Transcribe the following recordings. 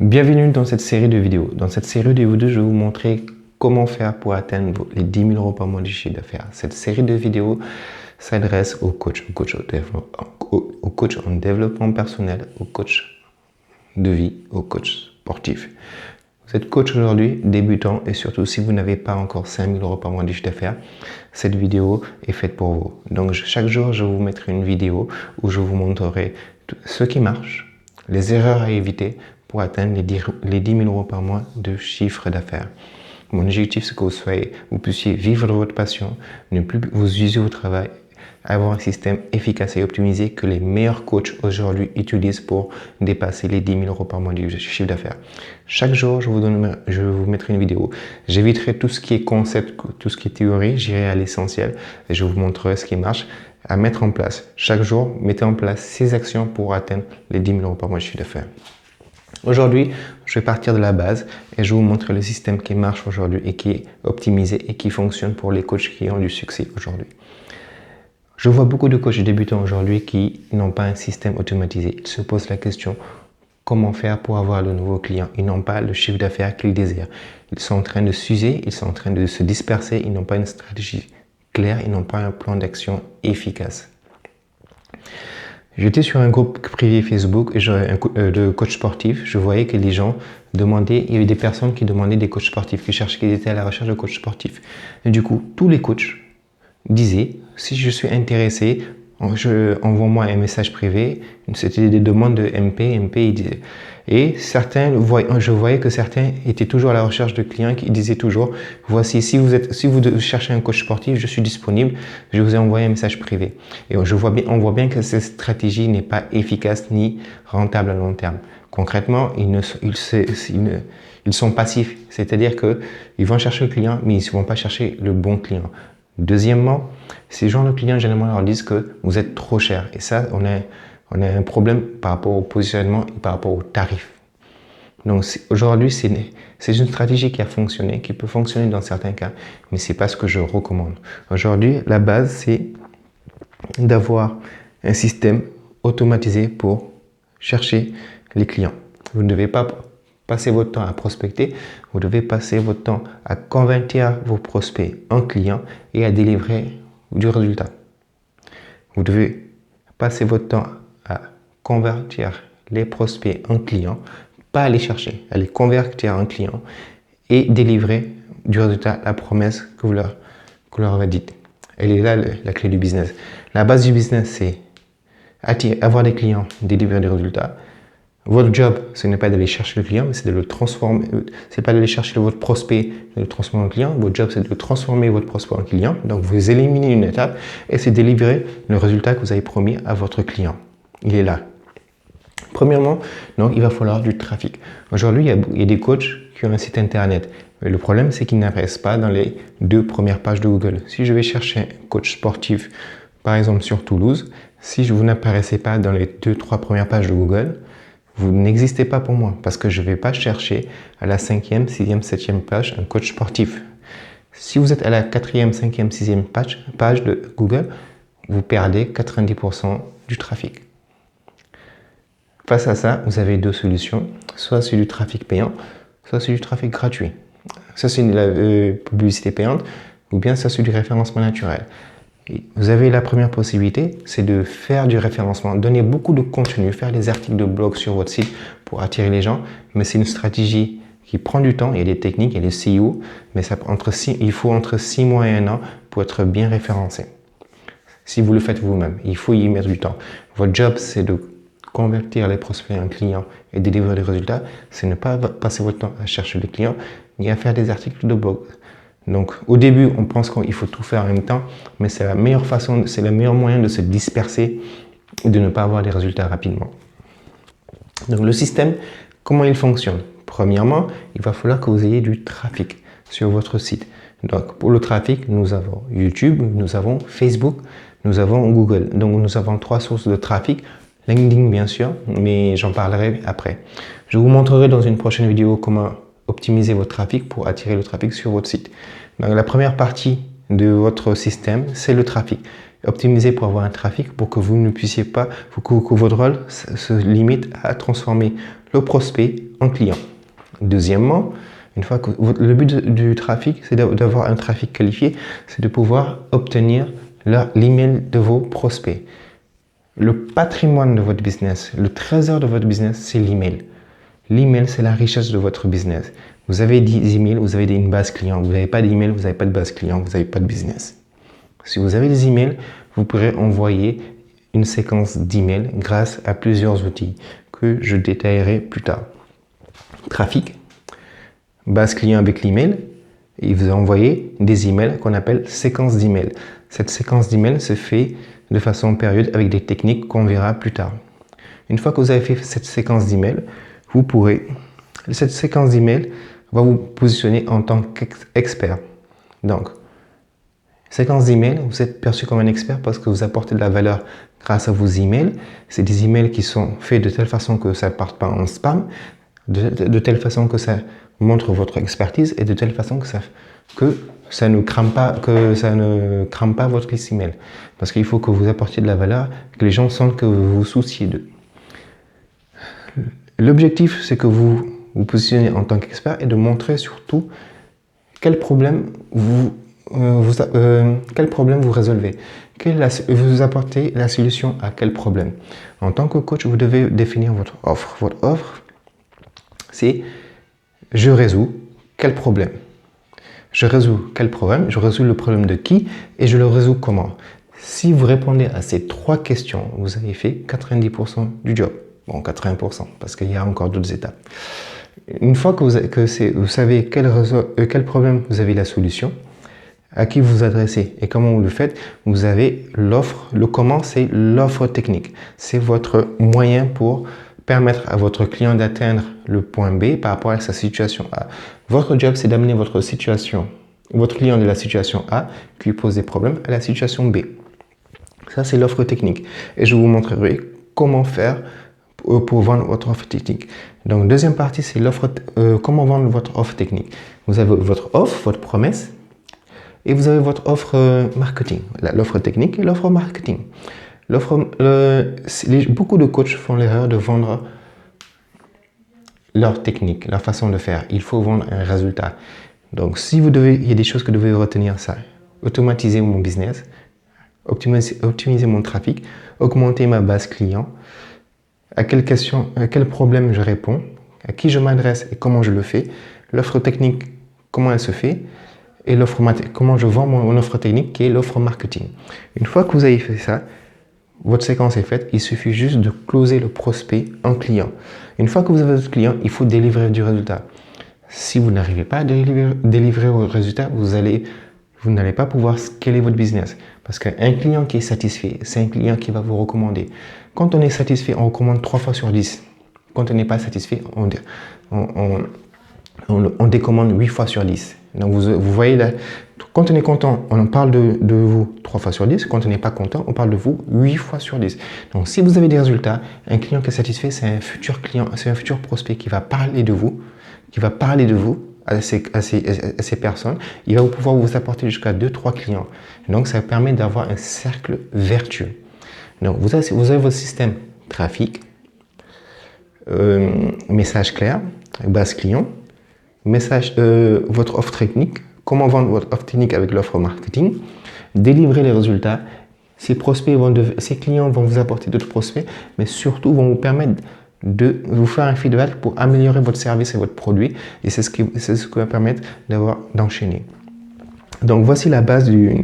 Bienvenue dans cette série de vidéos. Dans cette série de vidéos, je vais vous montrer comment faire pour atteindre les 10 000 euros par mois de chiffre d'affaires. Cette série de vidéos s'adresse aux coachs, aux coachs en développement personnel, aux coachs de vie, aux coachs sportifs. Vous êtes coach aujourd'hui, débutant, et surtout si vous n'avez pas encore 5 000 euros par mois de chiffre d'affaires, cette vidéo est faite pour vous. Donc chaque jour, je vous mettrai une vidéo où je vous montrerai ce qui marche, les erreurs à éviter pour atteindre les 10 000 euros par mois de chiffre d'affaires. Mon objectif, c'est que vous puissiez vivre de votre passion, ne plus vous user au travail, avoir un système efficace et optimisé que les meilleurs coachs aujourd'hui utilisent pour dépasser les 10 000 euros par mois de chiffre d'affaires. Chaque jour, je vous mettrai une vidéo. J'éviterai tout ce qui est concept, tout ce qui est théorie, j'irai à l'essentiel et je vous montrerai ce qui marche à mettre en place. Chaque jour, mettez en place ces actions pour atteindre les 10 000 euros par mois de chiffre d'affaires. Aujourd'hui, je vais partir de la base et je vais vous montrer le système qui marche aujourd'hui et qui est optimisé et qui fonctionne pour les coachs qui ont du succès aujourd'hui. Je vois beaucoup de coachs débutants aujourd'hui qui n'ont pas un système automatisé. Ils se posent la question comment faire pour avoir de nouveaux clients. Ils n'ont pas le chiffre d'affaires qu'ils désirent. Ils sont en train de s'user, ils sont en train de se disperser, ils n'ont pas une stratégie claire, ils n'ont pas un plan d'action efficace. J'étais sur un groupe privé Facebook de coachs sportifs. Je voyais que les gens demandaient, il y avait des personnes qui demandaient des coachs sportifs, qui étaient à la recherche de coachs sportifs. Et du coup, tous les coachs disaient, si je suis intéressé, envoie-moi un message privé. C'était des demandes de MP. Et certains, je voyais que certains étaient toujours à la recherche de clients qui disaient toujours, voici, si vous cherchez un coach sportif, je suis disponible, je vous ai envoyé un message privé. Et on voit bien que cette stratégie n'est pas efficace ni rentable à long terme. Concrètement, ils sont passifs, c'est-à-dire qu'ils vont chercher le client, mais ils ne vont pas chercher le bon client. Deuxièmement, ces gens de clients, généralement, leur disent que vous êtes trop cher. Et ça, on a un problème par rapport au positionnement et par rapport au tarif. Donc aujourd'hui, c'est une stratégie qui a fonctionné, qui peut fonctionner dans certains cas, mais ce n'est pas ce que je recommande. Aujourd'hui, la base, c'est d'avoir un système automatisé pour chercher les clients. Vous ne devez pas passer votre temps à prospecter, vous devez passer votre temps à convertir vos prospects en clients et à délivrer du résultat. Vous devez passer votre temps à convertir les prospects en clients, pas à les chercher, à les convertir en clients et délivrer du résultat, la promesse que vous leur avez dite. Elle est là la clé du business. La base du business, c'est avoir des clients, délivrer des résultats. Votre job, ce n'est pas d'aller chercher le client, mais c'est de le transformer. C'est pas d'aller chercher votre prospect et de le transformer en client. Votre job, c'est de transformer votre prospect en client. Donc, vous éliminez une étape et c'est délivrer le résultat que vous avez promis à votre client. Il est là. Premièrement, donc, il va falloir du trafic. Aujourd'hui, il y a des coachs qui ont un site internet. Mais le problème, c'est qu'ils n'apparaissent pas dans les 2 premières pages de Google. Si je vais chercher un coach sportif, par exemple sur Toulouse, si vous n'apparaissez pas dans les 2-3 premières pages de Google, vous n'existez pas pour moi parce que je ne vais pas chercher à la 5e, 6e, 7e page un coach sportif. Si vous êtes à la 4e, 5e, 6e page de Google, vous perdez 90% du trafic. Face à ça, vous avez 2 solutions. Soit c'est du trafic payant, soit c'est du trafic gratuit. Ça, c'est de la publicité payante ou bien ça, c'est du référencement naturel. Vous avez la première possibilité, c'est de faire du référencement, donner beaucoup de contenu, faire des articles de blog sur votre site pour attirer les gens, mais c'est une stratégie qui prend du temps, il y a des techniques, il y a des SEO, mais il faut entre 6 mois et 1 an pour être bien référencé. Si vous le faites vous-même, il faut y mettre du temps. Votre job, c'est de convertir les prospects en clients et délivrer des résultats, c'est ne pas passer votre temps à chercher des clients, ni à faire des articles de blog. Donc, au début, on pense qu'il faut tout faire en même temps, mais c'est la meilleure façon, c'est le meilleur moyen de se disperser et de ne pas avoir des résultats rapidement. Donc, le système, comment il fonctionne? Premièrement, il va falloir que vous ayez du trafic sur votre site. Donc, pour le trafic, nous avons YouTube, nous avons Facebook, nous avons Google. Donc, nous avons 3 sources de trafic. LinkedIn, bien sûr, mais j'en parlerai après. Je vous montrerai dans une prochaine vidéo comment optimiser votre trafic pour attirer le trafic sur votre site. Donc, la première partie de votre système, c'est le trafic. optimiser pour avoir un trafic pour que vous ne puissiez pas, que votre rôle se limite à transformer le prospect en client. Deuxièmement, une fois que le but du trafic, c'est d'avoir un trafic qualifié, c'est de pouvoir obtenir l'email de vos prospects. Le patrimoine de votre business, le trésor de votre business, c'est l'email. L'email, c'est la richesse de votre business. Vous avez 10 emails, vous avez une base client. Vous n'avez pas d'email, vous n'avez pas de base client, vous n'avez pas de business. Si vous avez des emails, vous pourrez envoyer une séquence d'emails grâce à plusieurs outils que je détaillerai plus tard. Trafic, base client avec l'email, et vous envoyez des emails qu'on appelle séquence d'emails. Cette séquence d'emails se fait de façon périodique avec des techniques qu'on verra plus tard. Une fois que vous avez fait cette séquence d'emails, cette séquence d'emails va vous positionner en tant qu'expert. Donc, séquence d'emails, vous êtes perçu comme un expert parce que vous apportez de la valeur grâce à vos emails. C'est des emails qui sont faits de telle façon que ça ne parte pas en spam, de telle façon que ça montre votre expertise et de telle façon que ça ne crame pas votre liste email. Parce qu'il faut que vous apportiez de la valeur, que les gens sentent que vous vous souciez d'eux. L'objectif, c'est que vous vous positionnez en tant qu'expert et de montrer surtout quel problème vous résolvez, vous apportez la solution à quel problème. En tant que coach, vous devez définir votre offre. Votre offre, c'est je résous quel problème. Je résous quel problème, je résous le problème de qui et je le résous comment. Si vous répondez à ces 3 questions, vous avez fait 90% du job. Bon, 80% parce qu'il y a encore d'autres étapes. Une fois que vous savez quel problème vous avez la solution, à qui vous adressez et comment vous le faites, vous avez l'offre. Le comment, c'est l'offre technique. C'est votre moyen pour permettre à votre client d'atteindre le point B par rapport à sa situation A. Votre job, c'est d'amener votre client de la situation A qui lui pose des problèmes à la situation B. Ça, c'est l'offre technique. Et je vous montrerai comment faire pour vendre votre offre technique. Donc, deuxième partie, c'est comment vendre votre offre technique. Vous avez votre offre, votre promesse, et vous avez votre offre marketing, l'offre technique et l'offre marketing. Beaucoup de coachs font l'erreur de vendre leur technique, leur façon de faire. Il faut vendre un résultat. Donc, il y a des choses que vous devez retenir, ça. Automatiser mon business, optimiser mon trafic, augmenter ma base client, à quel problème je réponds, à qui je m'adresse et comment je le fais, l'offre technique, comment elle se fait, et comment je vends mon offre technique qui est l'offre marketing. Une fois que vous avez fait ça, votre séquence est faite, il suffit juste de closer le prospect en client. Une fois que vous avez votre client, il faut délivrer du résultat. Si vous n'arrivez pas à délivrer au résultat, vous n'allez pas pouvoir scaler votre business. Parce qu'un client qui est satisfait, c'est un client qui va vous recommander. Quand on est satisfait, on recommande 3 fois sur 10. Quand on n'est pas satisfait, on décommande 8 fois sur 10. Donc vous voyez là, quand on est content, on en parle de vous 3 fois sur 10. Quand on n'est pas content, on parle de vous 8 fois sur 10. Donc si vous avez des résultats, un client qui est satisfait, c'est un futur client, c'est un futur prospect qui va parler de vous, à ces personnes. Il va pouvoir vous apporter jusqu'à 2-3 clients. Donc ça permet d'avoir un cercle vertueux. Donc vous avez votre système trafic, message clair, base client, votre offre technique, comment vendre votre offre technique avec l'offre marketing, délivrer les résultats. Ces clients vont vous apporter d'autres prospects, mais surtout vont vous permettre de vous faire un feedback pour améliorer votre service et votre produit. Et c'est ce qui va permettre d'enchaîner. Donc voici la base du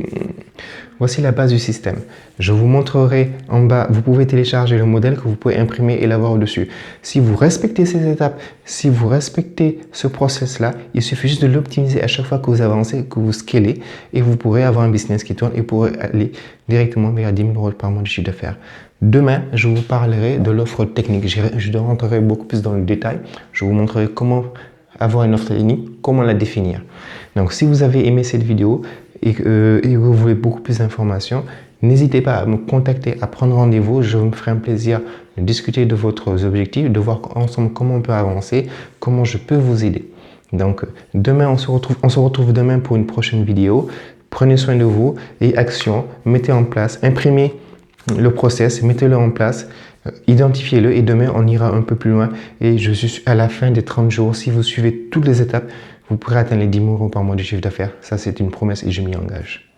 système. Je vous montrerai en bas, vous pouvez télécharger le modèle que vous pouvez imprimer et l'avoir au-dessus. Si vous respectez ces étapes, si vous respectez ce process-là, il suffit juste de l'optimiser à chaque fois que vous avancez, que vous scalez et vous pourrez avoir un business qui tourne et vous pourrez aller directement vers 10 000 € par mois de chiffre d'affaires. Demain, je vous parlerai de l'offre technique. Je rentrerai beaucoup plus dans le détail. Je vous montrerai comment avoir une offre technique, comment la définir. Donc, si vous avez aimé cette vidéo et que vous voulez beaucoup plus d'informations, n'hésitez pas à me contacter, à prendre rendez-vous. Je me ferai un plaisir de discuter de vos objectifs, de voir ensemble comment on peut avancer, comment je peux vous aider. Donc, demain, on se retrouve demain pour une prochaine vidéo. Prenez soin de vous et action, mettez en place, imprimez le process, mettez-le en place, identifiez-le et demain on ira un peu plus loin et je suis à la fin des 30 jours. Si vous suivez toutes les étapes, vous pourrez atteindre les 10 000 € par mois de chiffre d'affaires. Ça, c'est une promesse et je m'y engage.